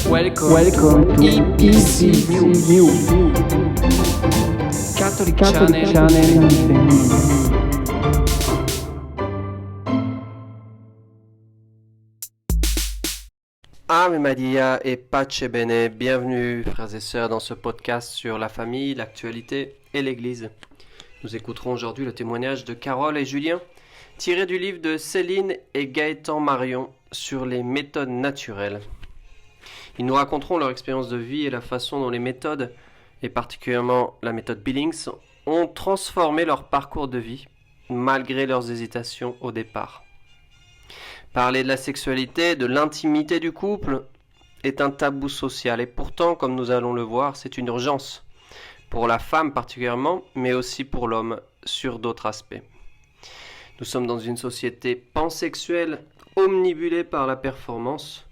Welcome to EPC News. Catholic Channel. Ave Maria et Pace Bene, bienvenue frères et sœurs dans ce podcast sur la famille, l'actualité et l'Église. Nous écouterons aujourd'hui le témoignage de Carole et Julien, tiré du livre de Céline et Gaëtan Marion sur les méthodes naturelles. Ils nous raconteront leur expérience de vie et la façon dont les méthodes, et particulièrement la méthode Billings, ont transformé leur parcours de vie, malgré leurs hésitations au départ. Parler de la sexualité, de l'intimité du couple, est un tabou social, et pourtant, comme nous allons le voir, c'est une urgence, pour la femme particulièrement, mais aussi pour l'homme, sur d'autres aspects. Nous sommes dans une société pansexuelle, omnibulée par la performance,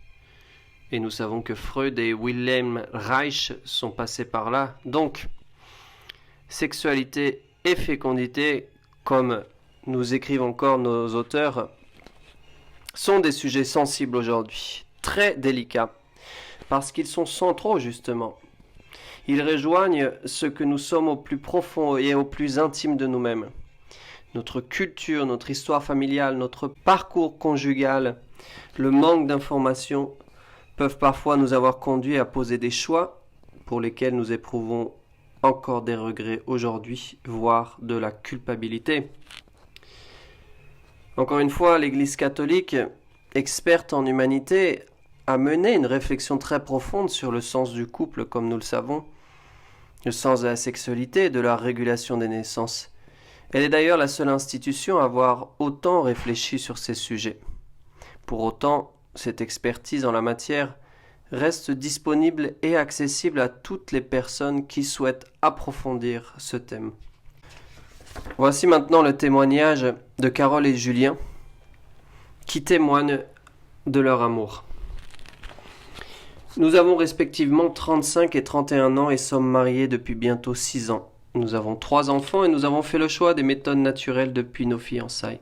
et nous savons que Freud et Wilhelm Reich sont passés par là. Donc, sexualité et fécondité, comme nous écrivent encore nos auteurs, sont des sujets sensibles aujourd'hui, très délicats, parce qu'ils sont centraux justement. Ils rejoignent ce que nous sommes au plus profond et au plus intime de nous-mêmes. Notre culture, notre histoire familiale, notre parcours conjugal, le manque d'informations peuvent parfois nous avoir conduits à poser des choix pour lesquels nous éprouvons encore des regrets aujourd'hui, voire de la culpabilité. Encore une fois, l'Église catholique, experte en humanité, a mené une réflexion très profonde sur le sens du couple, comme nous le savons, le sens de la sexualité et de la régulation des naissances. Elle est d'ailleurs la seule institution à avoir autant réfléchi sur ces sujets. Pour autant, cette expertise en la matière reste disponible et accessible à toutes les personnes qui souhaitent approfondir ce thème. Voici maintenant le témoignage de Carole et Julien qui témoignent de leur amour. Nous avons respectivement 35 et 31 ans et sommes mariés depuis bientôt 6 ans. Nous avons 3 enfants et nous avons fait le choix des méthodes naturelles depuis nos fiançailles.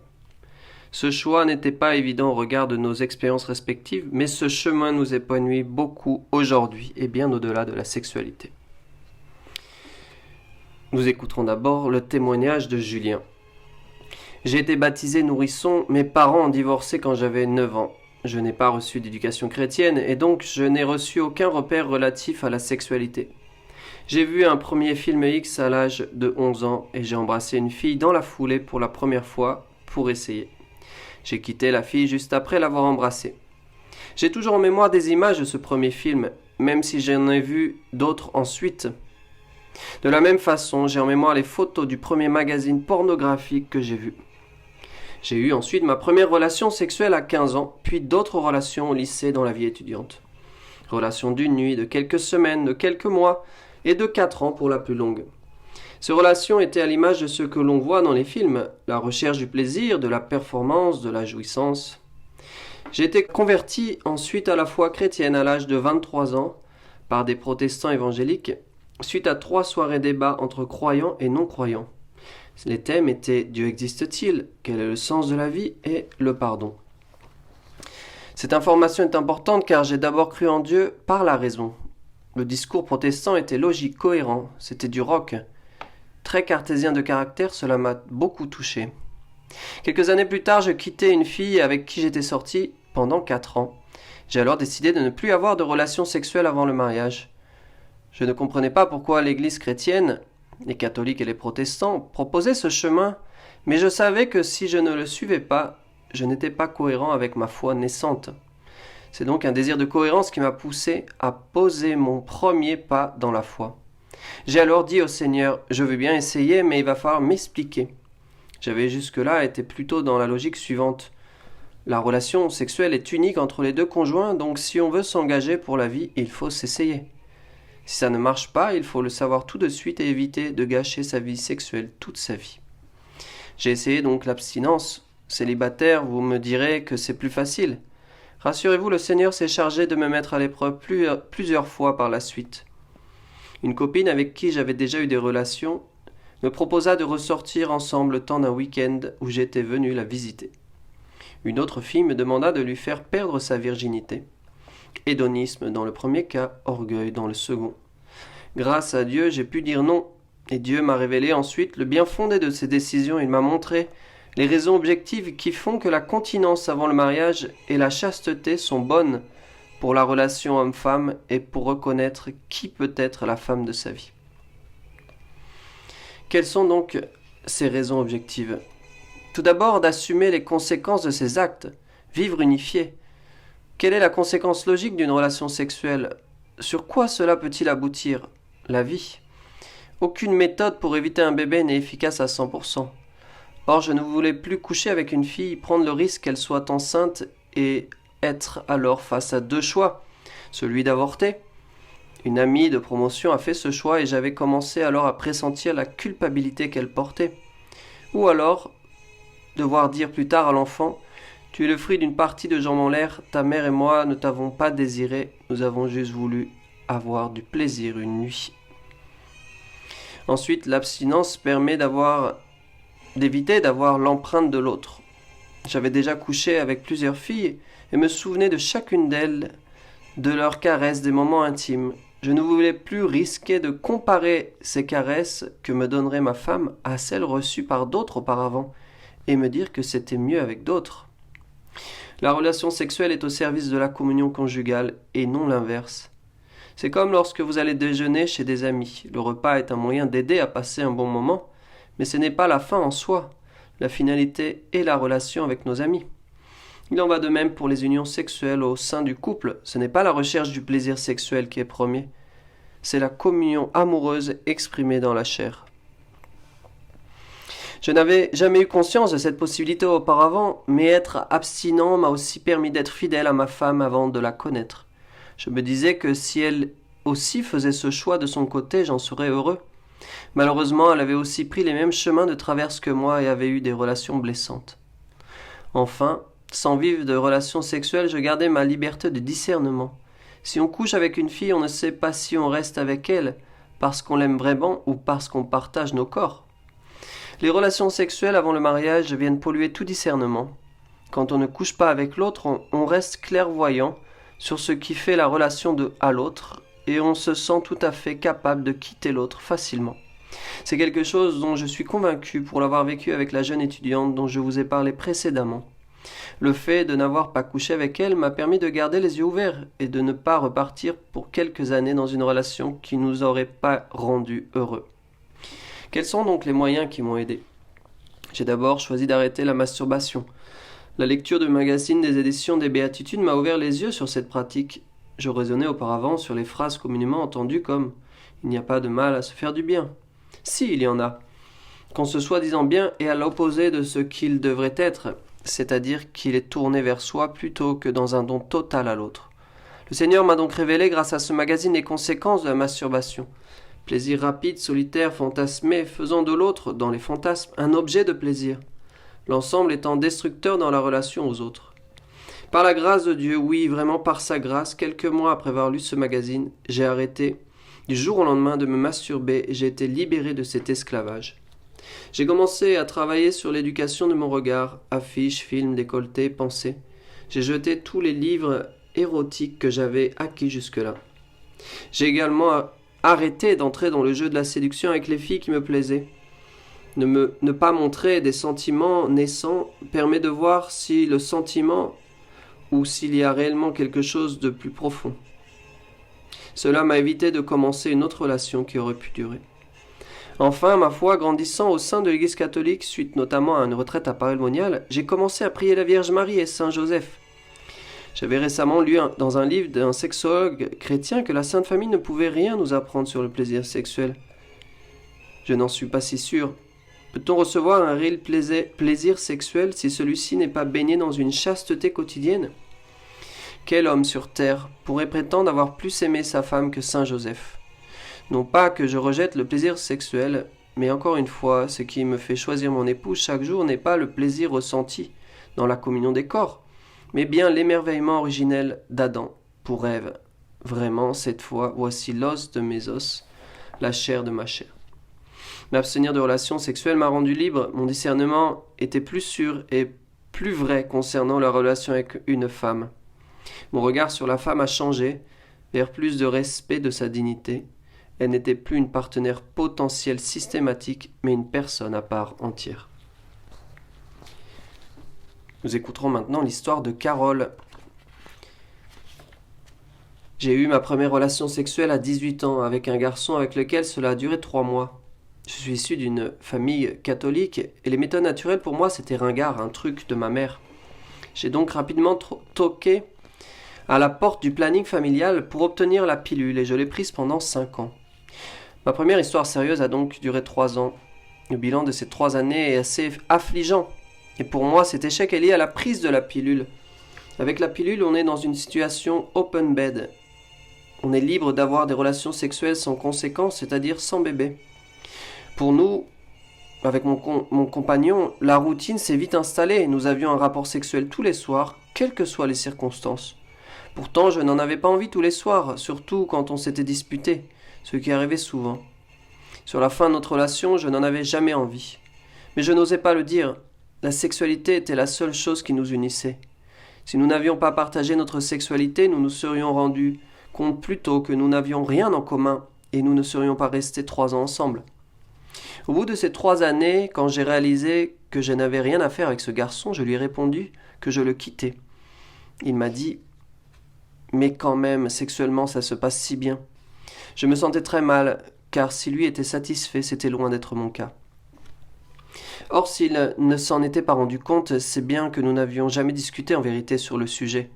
Ce choix n'était pas évident au regard de nos expériences respectives, mais ce chemin nous épanouit beaucoup aujourd'hui et bien au-delà de la sexualité. Nous écouterons d'abord le témoignage de Julien. J'ai été baptisé nourrisson, mes parents ont divorcé quand j'avais 9 ans. Je n'ai pas reçu d'éducation chrétienne et donc je n'ai reçu aucun repère relatif à la sexualité. J'ai vu un premier film X à l'âge de 11 ans et j'ai embrassé une fille dans la foulée pour la première fois pour essayer. J'ai quitté la fille juste après l'avoir embrassée. J'ai toujours en mémoire des images de ce premier film, même si j'en ai vu d'autres ensuite. De la même façon, j'ai en mémoire les photos du premier magazine pornographique que j'ai vu. J'ai eu ensuite ma première relation sexuelle à 15 ans, puis d'autres relations au lycée dans la vie étudiante. Relations d'une nuit, de quelques semaines, de quelques mois et de 4 ans pour la plus longue. Ces relations étaient à l'image de ce que l'on voit dans les films, la recherche du plaisir, de la performance, de la jouissance. J'ai été converti ensuite à la foi chrétienne à l'âge de 23 ans par des protestants évangéliques, suite à 3 soirées débats entre croyants et non-croyants. Les thèmes étaient « Dieu existe-t-il ? Quel est le sens de la vie ? » et « Le pardon ». Cette information est importante car j'ai d'abord cru en Dieu par la raison. Le discours protestant était logique, cohérent, c'était du rock. Très cartésien de caractère, cela m'a beaucoup touché. Quelques années plus tard, je quittais une fille avec qui j'étais sorti pendant 4 ans. J'ai alors décidé de ne plus avoir de relations sexuelles avant le mariage. Je ne comprenais pas pourquoi l'Église chrétienne, les catholiques et les protestants, proposaient ce chemin, mais je savais que si je ne le suivais pas, je n'étais pas cohérent avec ma foi naissante. C'est donc un désir de cohérence qui m'a poussé à poser mon premier pas dans la foi. J'ai alors dit au Seigneur, je veux bien essayer, mais il va falloir m'expliquer. J'avais jusque-là été plutôt dans la logique suivante. La relation sexuelle est unique entre les 2 conjoints, donc si on veut s'engager pour la vie, il faut s'essayer. Si ça ne marche pas, il faut le savoir tout de suite et éviter de gâcher sa vie sexuelle toute sa vie. J'ai essayé donc l'abstinence. Célibataire, vous me direz que c'est plus facile. Rassurez-vous, le Seigneur s'est chargé de me mettre à l'épreuve plusieurs fois par la suite. Une copine avec qui j'avais déjà eu des relations me proposa de ressortir ensemble le temps d'un week-end où j'étais venu la visiter. Une autre fille me demanda de lui faire perdre sa virginité. Hédonisme dans le premier cas, orgueil dans le second. Grâce à Dieu, j'ai pu dire non, et Dieu m'a révélé ensuite le bien fondé de ses décisions. Il m'a montré les raisons objectives qui font que la continence avant le mariage et la chasteté sont bonnes pour la relation homme-femme et pour reconnaître qui peut être la femme de sa vie. Quelles sont donc ces raisons objectives ? Tout d'abord, d'assumer les conséquences de ses actes, vivre unifié. Quelle est la conséquence logique d'une relation sexuelle ? Sur quoi cela peut-il aboutir ? La vie. Aucune méthode pour éviter un bébé n'est efficace à 100%. Or, je ne voulais plus coucher avec une fille, prendre le risque qu'elle soit enceinte et être alors face à deux choix. Celui d'avorter. Une amie de promotion a fait ce choix et j'avais commencé alors à pressentir la culpabilité qu'elle portait. Ou alors, devoir dire plus tard à l'enfant « Tu es le fruit d'une partie de jambes en l'air, ta mère et moi ne t'avons pas désiré, nous avons juste voulu avoir du plaisir une nuit. » Ensuite, l'abstinence permet d'éviter d'avoir l'empreinte de l'autre. J'avais déjà couché avec plusieurs filles et me souvenais de chacune d'elles, de leurs caresses, des moments intimes. Je ne voulais plus risquer de comparer ces caresses que me donnerait ma femme à celles reçues par d'autres auparavant et me dire que c'était mieux avec d'autres. La relation sexuelle est au service de la communion conjugale et non l'inverse. C'est comme lorsque vous allez déjeuner chez des amis. Le repas est un moyen d'aider à passer un bon moment, mais ce n'est pas la fin en soi. La finalité est la relation avec nos amis. Il en va de même pour les unions sexuelles au sein du couple. Ce n'est pas la recherche du plaisir sexuel qui est premier, c'est la communion amoureuse exprimée dans la chair. Je n'avais jamais eu conscience de cette possibilité auparavant, mais être abstinent m'a aussi permis d'être fidèle à ma femme avant de la connaître. Je me disais que si elle aussi faisait ce choix de son côté, j'en serais heureux. Malheureusement, elle avait aussi pris les mêmes chemins de traverse que moi et avait eu des relations blessantes. Enfin, sans vivre de relations sexuelles, je gardais ma liberté de discernement. Si on couche avec une fille, on ne sait pas si on reste avec elle parce qu'on l'aime vraiment ou parce qu'on partage nos corps. Les relations sexuelles avant le mariage viennent polluer tout discernement. Quand on ne couche pas avec l'autre, on reste clairvoyant sur ce qui fait la relation de à l'autre et on se sent tout à fait capable de quitter l'autre facilement. C'est quelque chose dont je suis convaincu pour l'avoir vécu avec la jeune étudiante dont je vous ai parlé précédemment. Le fait de n'avoir pas couché avec elle m'a permis de garder les yeux ouverts et de ne pas repartir pour quelques années dans une relation qui ne nous aurait pas rendus heureux. Quels sont donc les moyens qui m'ont aidé ? J'ai d'abord choisi d'arrêter la masturbation. La lecture du magazine des éditions des Béatitudes m'a ouvert les yeux sur cette pratique. Je raisonnais auparavant sur les phrases communément entendues comme « il n'y a pas de mal à se faire du bien ». Si, il y en a. Qu'on se soi-disant bien est à l'opposé de ce qu'il devrait être, c'est-à-dire qu'il est tourné vers soi plutôt que dans un don total à l'autre. Le Seigneur m'a donc révélé grâce à ce magazine les conséquences de la masturbation. Plaisir rapide, solitaire, fantasmé, faisant de l'autre, dans les fantasmes, un objet de plaisir. L'ensemble étant destructeur dans la relation aux autres. Par la grâce de Dieu, oui, vraiment par sa grâce, quelques mois après avoir lu ce magazine, j'ai arrêté du jour au lendemain de me masturber et j'ai été libéré de cet esclavage. J'ai commencé à travailler sur l'éducation de mon regard, affiches, films, décolletés, pensées. J'ai jeté tous les livres érotiques que j'avais acquis jusque-là. J'ai également arrêté d'entrer dans le jeu de la séduction avec les filles qui me plaisaient. Ne pas montrer des sentiments naissants permet de voir si le sentiment ou s'il y a réellement quelque chose de plus profond. Cela m'a évité de commencer une autre relation qui aurait pu durer. Enfin, ma foi grandissant au sein de l'Église catholique, suite notamment à une retraite à Paray-le-Monial, j'ai commencé à prier la Vierge Marie et Saint Joseph. J'avais récemment lu dans un livre d'un sexologue chrétien que la Sainte Famille ne pouvait rien nous apprendre sur le plaisir sexuel. Je n'en suis pas si sûr. Peut-on recevoir un réel plaisir sexuel si celui-ci n'est pas baigné dans une chasteté quotidienne ? Quel homme sur terre pourrait prétendre avoir plus aimé sa femme que Saint Joseph ? Non pas que je rejette le plaisir sexuel, mais encore une fois, ce qui me fait choisir mon épouse chaque jour n'est pas le plaisir ressenti dans la communion des corps, mais bien l'émerveillement originel d'Adam pour Ève. Vraiment, cette fois, voici l'os de mes os, la chair de ma chair. M'abstenir de relations sexuelles m'a rendu libre, mon discernement était plus sûr et plus vrai concernant la relation avec une femme. Mon regard sur la femme a changé vers plus de respect de sa dignité. Elle n'était plus une partenaire potentielle systématique, mais une personne à part entière. Nous écouterons maintenant l'histoire de Carole. J'ai eu ma première relation sexuelle à 18 ans avec un garçon avec lequel cela a duré 3 mois. Je suis issu d'une famille catholique et les méthodes naturelles pour moi c'était ringard, un truc de ma mère. J'ai donc rapidement toqué à la porte du planning familial pour obtenir la pilule et je l'ai prise pendant 5 ans. Ma première histoire sérieuse a donc duré 3 ans. Le bilan de ces 3 années est assez affligeant. Et pour moi, cet échec est lié à la prise de la pilule. Avec la pilule, on est dans une situation open bed. On est libre d'avoir des relations sexuelles sans conséquence, c'est-à-dire sans bébé. Pour nous, avec mon compagnon, la routine s'est vite installée. Nous avions un rapport sexuel tous les soirs, quelles que soient les circonstances. Pourtant, je n'en avais pas envie tous les soirs, surtout quand on s'était disputé, ce qui arrivait souvent. Sur la fin de notre relation, je n'en avais jamais envie. Mais je n'osais pas le dire. La sexualité était la seule chose qui nous unissait. Si nous n'avions pas partagé notre sexualité, nous nous serions rendus compte plus tôt que nous n'avions rien en commun et nous ne serions pas restés 3 ans ensemble. Au bout de ces 3 années, quand j'ai réalisé que je n'avais rien à faire avec ce garçon, je lui ai répondu que je le quittais. Il m'a dit « Mais quand même, sexuellement, ça se passe si bien. » Je me sentais très mal, car si lui était satisfait, c'était loin d'être mon cas. Or, s'il ne s'en était pas rendu compte, c'est bien que nous n'avions jamais discuté en vérité sur le sujet.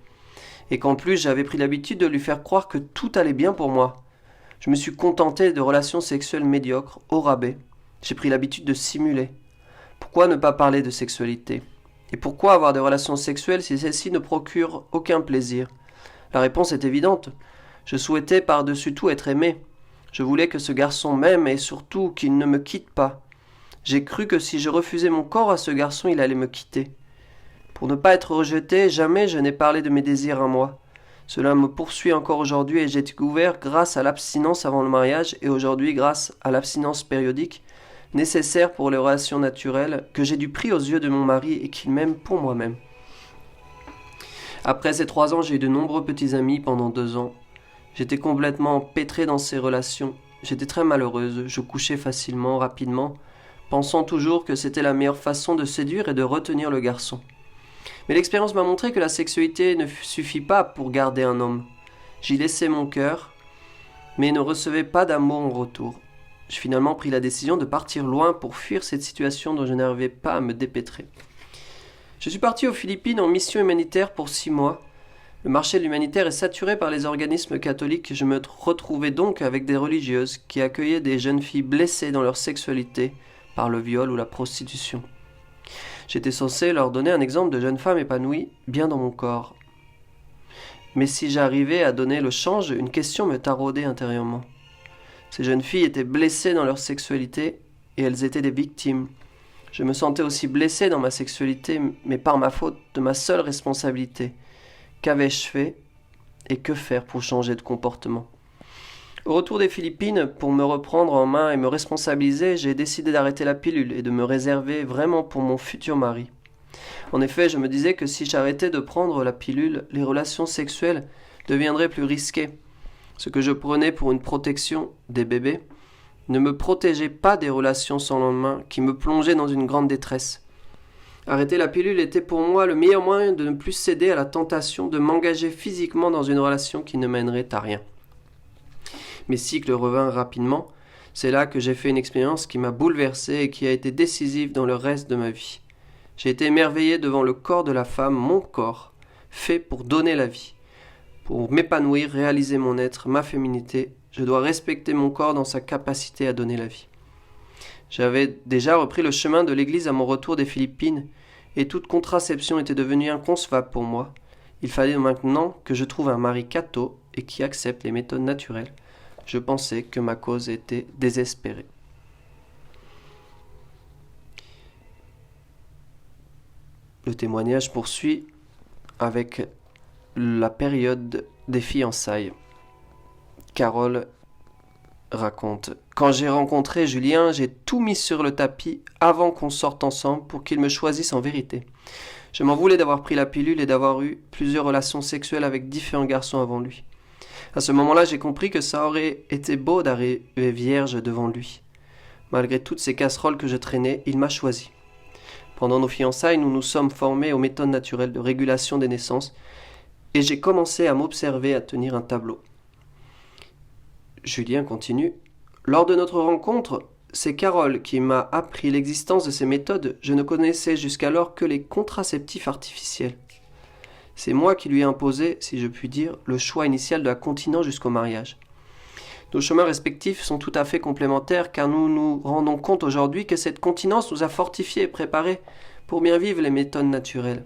Et qu'en plus, j'avais pris l'habitude de lui faire croire que tout allait bien pour moi. Je me suis contenté de relations sexuelles médiocres, au rabais. J'ai pris l'habitude de simuler. Pourquoi ne pas parler de sexualité ? Et pourquoi avoir des relations sexuelles si celles-ci ne procurent aucun plaisir ? La réponse est évidente. Je souhaitais par-dessus tout être aimé. Je voulais que ce garçon m'aime et surtout qu'il ne me quitte pas. J'ai cru que si je refusais mon corps à ce garçon, il allait me quitter. Pour ne pas être rejeté, jamais je n'ai parlé de mes désirs à moi. Cela me poursuit encore aujourd'hui et j'ai découvert grâce à l'abstinence avant le mariage et aujourd'hui grâce à l'abstinence périodique nécessaire pour les relations naturelles que j'ai du prix aux yeux de mon mari et qu'il m'aime pour moi-même. Après ces 3 ans, j'ai eu de nombreux petits amis pendant 2 ans. J'étais complètement empêtré dans ces relations. J'étais très malheureuse, je couchais facilement, rapidement, pensant toujours que c'était la meilleure façon de séduire et de retenir le garçon. Mais l'expérience m'a montré que la sexualité ne suffit pas pour garder un homme. J'y laissais mon cœur, mais ne recevais pas d'amour en retour. J'ai finalement pris la décision de partir loin pour fuir cette situation dont je n'arrivais pas à me dépêtrer. Je suis parti aux Philippines en mission humanitaire pour 6 mois. Le marché de l'humanitaire est saturé par les organismes catholiques. Je me retrouvais donc avec des religieuses qui accueillaient des jeunes filles blessées dans leur sexualité par le viol ou la prostitution. J'étais censé leur donner un exemple de jeune femme épanouie, bien dans mon corps. Mais si j'arrivais à donner le change, une question me taraudait intérieurement. Ces jeunes filles étaient blessées dans leur sexualité et elles étaient des victimes. Je me sentais aussi blessé dans ma sexualité, mais par ma faute, de ma seule responsabilité. Qu'avais-je fait et que faire pour changer de comportement ? Au retour des Philippines, pour me reprendre en main et me responsabiliser, j'ai décidé d'arrêter la pilule et de me réserver vraiment pour mon futur mari. En effet, je me disais que si j'arrêtais de prendre la pilule, les relations sexuelles deviendraient plus risquées. Ce que je prenais pour une protection des bébés ne me protégeait pas des relations sans lendemain qui me plongeaient dans une grande détresse. Arrêter la pilule était pour moi le meilleur moyen de ne plus céder à la tentation de m'engager physiquement dans une relation qui ne mènerait à rien. Mes cycles revinrent rapidement. C'est là que j'ai fait une expérience qui m'a bouleversé et qui a été décisive dans le reste de ma vie. J'ai été émerveillé devant le corps de la femme, mon corps, fait pour donner la vie. Pour m'épanouir, réaliser mon être, ma féminité, je dois respecter mon corps dans sa capacité à donner la vie. J'avais déjà repris le chemin de l'église à mon retour des Philippines et toute contraception était devenue inconcevable pour moi. Il fallait maintenant que je trouve un mari catho et qui accepte les méthodes naturelles. Je pensais que ma cause était désespérée. Le témoignage poursuit avec la période des fiançailles. Carole raconte « Quand j'ai rencontré Julien, j'ai tout mis sur le tapis avant qu'on sorte ensemble pour qu'il me choisisse en vérité. Je m'en voulais d'avoir pris la pilule et d'avoir eu plusieurs relations sexuelles avec différents garçons avant lui. À ce moment-là, j'ai compris que ça aurait été beau d'arriver vierge devant lui. Malgré toutes ces casseroles que je traînais, il m'a choisi. Pendant nos fiançailles, nous nous sommes formés aux méthodes naturelles de régulation des naissances et j'ai commencé à m'observer à tenir un tableau. Julien continue. Lors de notre rencontre, c'est Carole qui m'a appris l'existence de ces méthodes. Je ne connaissais jusqu'alors que les contraceptifs artificiels. C'est moi qui lui ai imposé, si je puis dire, le choix initial de la continence jusqu'au mariage. Nos chemins respectifs sont tout à fait complémentaires car nous nous rendons compte aujourd'hui que cette continence nous a fortifiés et préparés pour bien vivre les méthodes naturelles.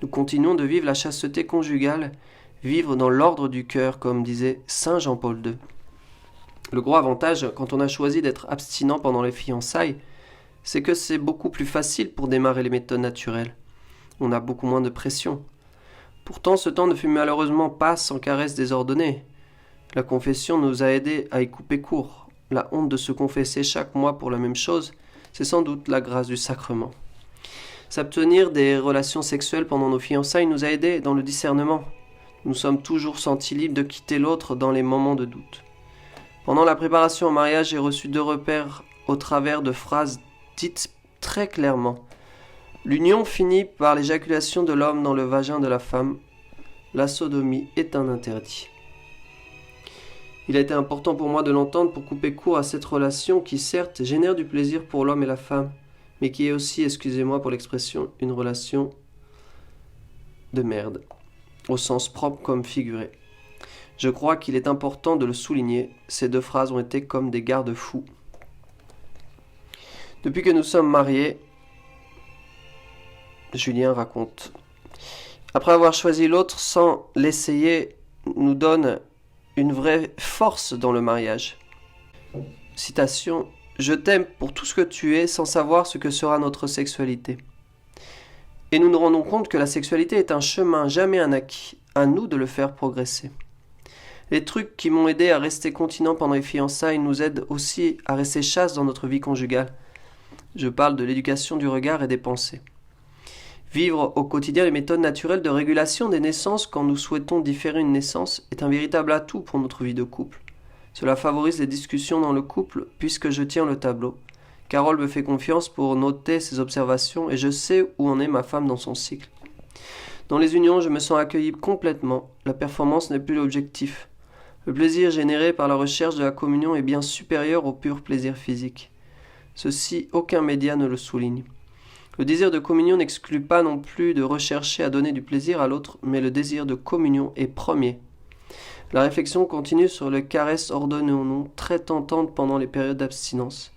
Nous continuons de vivre la chasteté conjugale, vivre dans l'ordre du cœur, comme disait Saint Jean-Paul II. Le gros avantage, quand on a choisi d'être abstinent pendant les fiançailles, c'est que c'est beaucoup plus facile pour démarrer les méthodes naturelles. On a beaucoup moins de pression. Pourtant, ce temps ne fut malheureusement pas sans caresses désordonnées. La confession nous a aidés à y couper court. La honte de se confesser chaque mois pour la même chose, c'est sans doute la grâce du sacrement. S'abstenir des relations sexuelles pendant nos fiançailles nous a aidés dans le discernement. Nous sommes toujours sentis libres de quitter l'autre dans les moments de doute. Pendant la préparation au mariage, j'ai reçu 2 repères au travers de phrases dites très clairement. L'union finit par l'éjaculation de l'homme dans le vagin de la femme. La sodomie est un interdit. Il a été important pour moi de l'entendre pour couper court à cette relation qui certes génère du plaisir pour l'homme et la femme, mais qui est aussi, excusez-moi pour l'expression, une relation de merde, au sens propre comme figuré. Je crois qu'il est important de le souligner, ces 2 phrases ont été comme des garde-fous. Depuis que nous sommes mariés, Julien raconte, après avoir choisi l'autre sans l'essayer, nous donne une vraie force dans le mariage. Citation, « Je t'aime pour tout ce que tu es sans savoir ce que sera notre sexualité. » Et nous nous rendons compte que la sexualité est un chemin, jamais un acquis, à nous de le faire progresser. Les trucs qui m'ont aidé à rester continent pendant les fiançailles nous aident aussi à rester chaste dans notre vie conjugale. Je parle de l'éducation du regard et des pensées. Vivre au quotidien les méthodes naturelles de régulation des naissances quand nous souhaitons différer une naissance est un véritable atout pour notre vie de couple. Cela favorise les discussions dans le couple puisque je tiens le tableau. Carole me fait confiance pour noter ses observations et je sais où en est ma femme dans son cycle. Dans les unions, je me sens accueilli complètement. La performance n'est plus l'objectif. Le plaisir généré par la recherche de la communion est bien supérieur au pur plaisir physique. Ceci, aucun média ne le souligne. Le désir de communion n'exclut pas non plus de rechercher à donner du plaisir à l'autre, mais le désir de communion est premier. La réflexion continue sur les caresses ordonnées ou non, très tentantes pendant les périodes d'abstinence.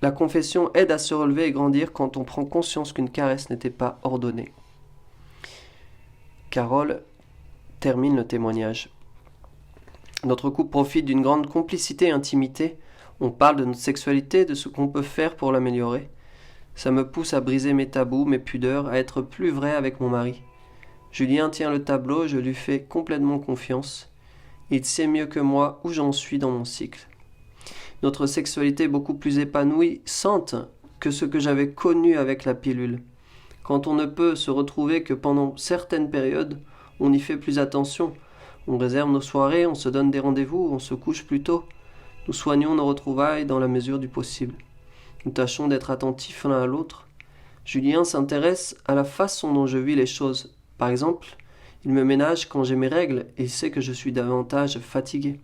La confession aide à se relever et grandir quand on prend conscience qu'une caresse n'était pas ordonnée. Carole termine le témoignage. Notre couple profite d'une grande complicité et intimité. On parle de notre sexualité, de ce qu'on peut faire pour l'améliorer. Ça me pousse à briser mes tabous, mes pudeurs, à être plus vrai avec mon mari. Julien tient le tableau, je lui fais complètement confiance. Il sait mieux que moi où j'en suis dans mon cycle. Notre sexualité est beaucoup plus épanouissante que ce que j'avais connu avec la pilule. Quand on ne peut se retrouver que pendant certaines périodes, on y fait plus attention. On réserve nos soirées, on se donne des rendez-vous, on se couche plus tôt. Nous soignons nos retrouvailles dans la mesure du possible. Nous tâchons d'être attentifs l'un à l'autre. Julien s'intéresse à la façon dont je vis les choses. Par exemple, il me ménage quand j'ai mes règles et il sait que je suis davantage fatigué.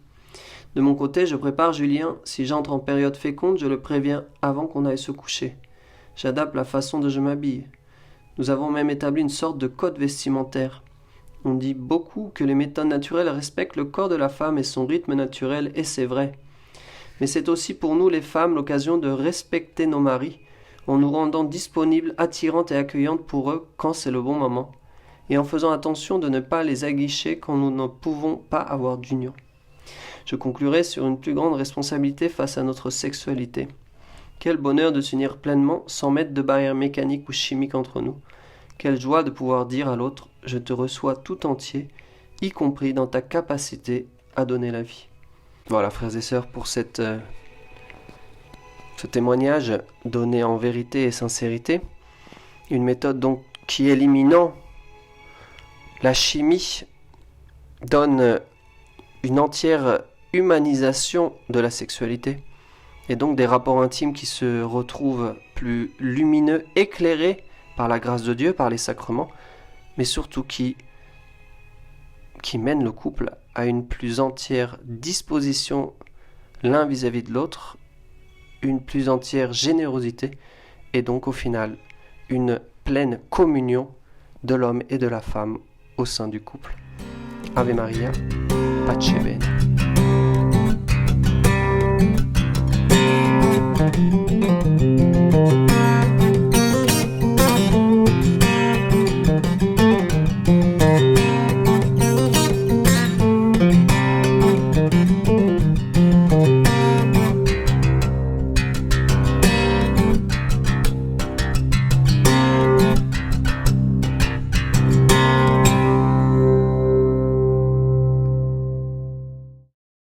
De mon côté, je prépare Julien. Si j'entre en période féconde, je le préviens avant qu'on aille se coucher. J'adapte la façon dont je m'habille. Nous avons même établi une sorte de code vestimentaire. On dit beaucoup que les méthodes naturelles respectent le corps de la femme et son rythme naturel, et c'est vrai. Mais c'est aussi pour nous les femmes l'occasion de respecter nos maris, en nous rendant disponibles, attirantes et accueillantes pour eux quand c'est le bon moment, et en faisant attention de ne pas les aguicher quand nous ne pouvons pas avoir d'union. Je conclurai sur une plus grande responsabilité face à notre sexualité. Quel bonheur de s'unir pleinement sans mettre de barrières mécaniques ou chimiques entre nous. Quelle joie de pouvoir dire à l'autre « Je te reçois tout entier, y compris dans ta capacité à donner la vie ». Voilà, frères et sœurs, pour ce témoignage donné en vérité et sincérité. Une méthode donc qui éliminant la chimie donne une entière humanisation de la sexualité et donc des rapports intimes qui se retrouvent plus lumineux, éclairés par la grâce de Dieu, par les sacrements, mais surtout qui mènent le couple à une plus entière disposition l'un vis-à-vis de l'autre, une plus entière générosité et donc au final une pleine communion de l'homme et de la femme au sein du couple. Ave Maria, Pace Bene.